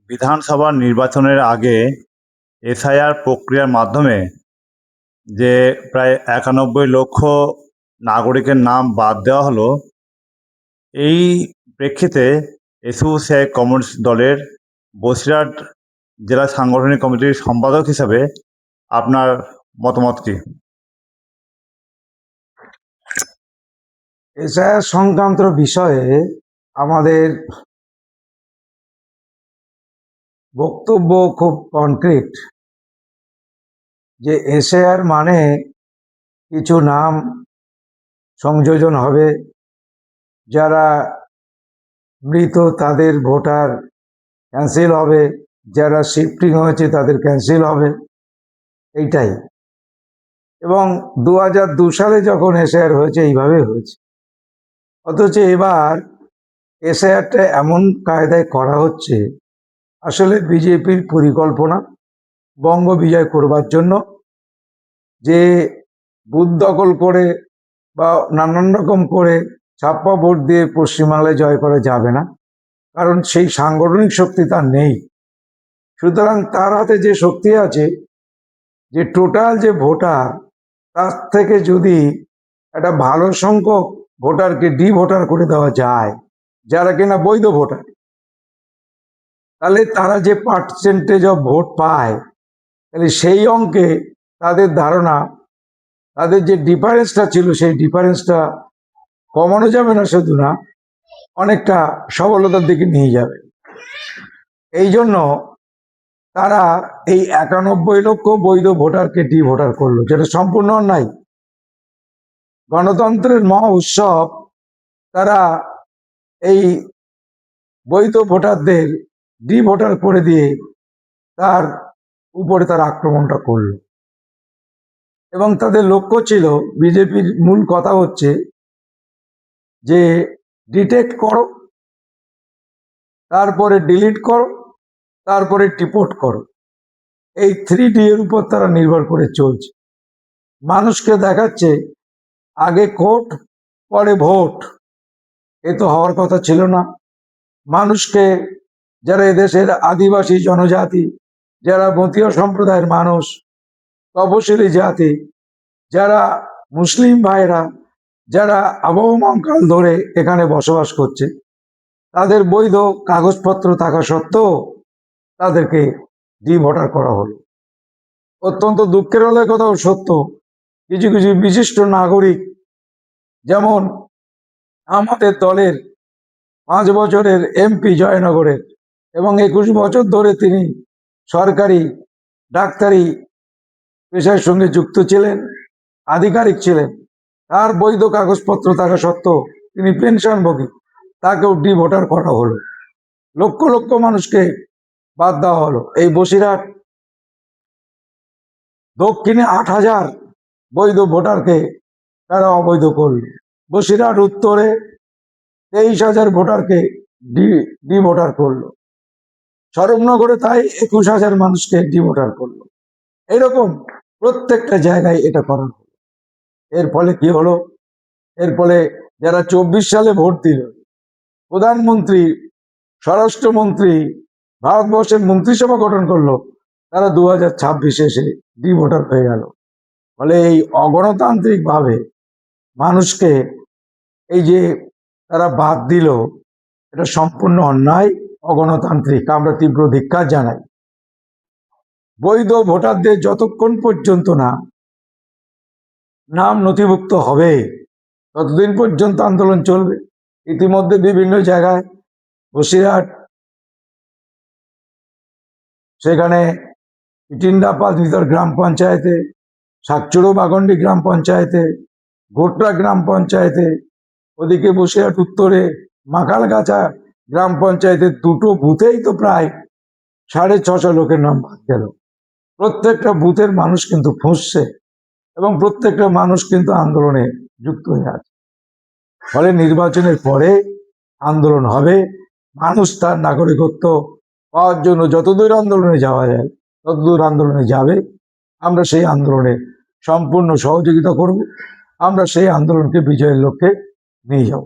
বিধানসভা নির্বাচনের আগে এসআইআর প্রক্রিয়ার মাধ্যমে যে প্রায় ৯১ লক্ষ নাগরিকের নাম বাদ দেওয়া হলো, এই প্রেক্ষিতে এসইউসিআই কমিউনিস্ট দলের বসিরহাট জেলা সাংগঠনিক কমিটির সম্পাদক হিসাবে আপনার মতামত কি? এসআইআর সংক্রান্ত বিষয়ে আমাদের বক্তব্য খুব কনক্রিট যে এসআইআর মানে কিছু নাম সংযোজন হবে, যারা মৃত তাদের ভোটার ক্যান্সেল হবে, যারা শিফটিং হয়েছে তাদের ক্যান্সেল হবে, এইটাই। এবং ২০০২ সালে যখন এসআইআর হয়েছে এইভাবে হয়েছে। অথচ এবার এসআইআরটা এমন কায়দায় করা হচ্ছে, আসলে বিজেপির পরিকল্পনা বঙ্গ বিজয় করবার জন্য, যে বুথ দখল করে বা নানান রকম করে ছাপ্পা ভোট দিয়ে পশ্চিমবাংলায় জয় করা যাবে না, কারণ সেই সাংগঠনিক শক্তি তার নেই। সুতরাং তার হাতে যে শক্তি আছে, যে টোটাল যে ভোটার, তার থেকে যদি একটা ভালো সংখ্যক ভোটারকে ডি ভোটার করে দেওয়া যায়, যারা কিনা বৈধ ভোটার, তাহলে তারা যে পার্সেন্টেজ অফ ভোট পায়, তাহলে সেই অঙ্কে তাদের ধারণা, তাদের যে ডিফারেন্সটা ছিল সেই ডিফারেন্সটা কমানো যাবে না, শুধু না অনেকটা সফলতার দিকে নিয়ে যাবে। এই জন্য তারা এই ৯১ লক্ষ বৈধ ভোটারকে ডি ভোটার করলো, যেটা সম্পূর্ণ অন্যায়। গণতন্ত্রের মহা উৎসব তারা এই বৈধ ভোটারদের ডি ভোটার করে দিয়ে তার উপরে তার আক্রমণটা করল। এবং তাদের লক্ষ্য ছিল, বিজেপির মূল কথা হচ্ছে যে ডিটেক্ট করো, তারপরে ডিলিট করো, তারপরে ডিপোর্ট করো। এই 3D এর উপর তারা নির্ভর করে চলছে। মানুষকে দেখাচ্ছে আগে কোর্ট পরে ভোট, এ তো হওয়ার কথা ছিল না। মানুষকে, যারা এদেশের আদিবাসী জনজাতি, যারা মতীয় সম্প্রদায়ের মানুষ, তপশিলি জাতি, যারা মুসলিম ভাইরা, যারা আবহমান ধরে এখানে বসবাস করছে, তাদের বৈধ কাগজপত্র থাকা সত্ত্বেও তাদেরকে ডি ভোটার করা হলো। অত্যন্ত দুঃখের হলে কথাও সত্য, কিছু কিছু বিশিষ্ট নাগরিক, যেমন আমাদের দলের 5 বছরের এমপি জয়নগরের, এবং 21 বছর ধরে তিনি সরকারি ডাক্তারি পেশার সঙ্গে যুক্ত ছিলেন, আধিকারিক ছিলেন, তার বৈধ কাগজপত্র থাকা সত্ত্বেও তিনি পেনশনভোগী, তাকেও ডি ভোটার করা হলো। লক্ষ লক্ষ মানুষকে বাদ দেওয়া হলো। এই বসিরহাট দক্ষিণে 8,000 বৈধ ভোটারকে তারা অবৈধ করল। বসিরহাট উত্তরে 23,000 ভোটারকে ডি ভোটার করলো। সরবনগরে তাই 21,000 মানুষকে ডি ভোটার করলো। এরকম প্রত্যেকটা জায়গায় এটা করা হলো। এর ফলে কি হলো? এর ফলে যারা 24 সালে ভোট দিল, প্রধানমন্ত্রী, স্বরাষ্ট্রমন্ত্রী, ভারতবর্ষের মন্ত্রিসভা গঠন করলো, তারা 2026 এসে ডি ভোটার হয়ে গেল। ফলে এই অগণতান্ত্রিক ভাবে মানুষকে এই যে তারা বাদ দিল, এটা সম্পূর্ণ অন্যায়, অগণতান্ত্রিক। আমরা তীব্র ধিক্কার জানাই। বৈধ ভোটারদের যতক্ষণ পর্যন্ত না নাম নথিভুক্ত হবে, ততদিন পর্যন্ত আন্দোলন চলবে। ইতিমধ্যে বিভিন্ন জায়গায়, বসিরহাট, সেখানে ইটিন্ডাপাল ভিতর গ্রাম পঞ্চায়েতে, শাকচুরো বাগন্ডি গ্রাম পঞ্চায়েতে, গোটরা গ্রাম পঞ্চায়েতে, ওদিকে বসিরহাট উত্তরে মাকালগাছা গ্রাম পঞ্চায়েতের 2টো বুথেই তো প্রায় 650 লোকের নাম বাদ গেল। প্রত্যেকটা বুথের মানুষ কিন্তু ফুঁসছে, এবং প্রত্যেকটা মানুষ কিন্তু আন্দোলনে যুক্ত হয়ে আছে। ফলে নির্বাচনের পরে আন্দোলন হবে। মানুষ তার নাগরিকত্ব পাওয়ার জন্য যতদূর আন্দোলনে যাওয়া যায় ততদূর আন্দোলনে যাবে। আমরা সেই আন্দোলনে সম্পূর্ণ সহযোগিতা করব। আমরা সেই আন্দোলনকে বিজয়ের লক্ষ্যে নিয়ে যাব।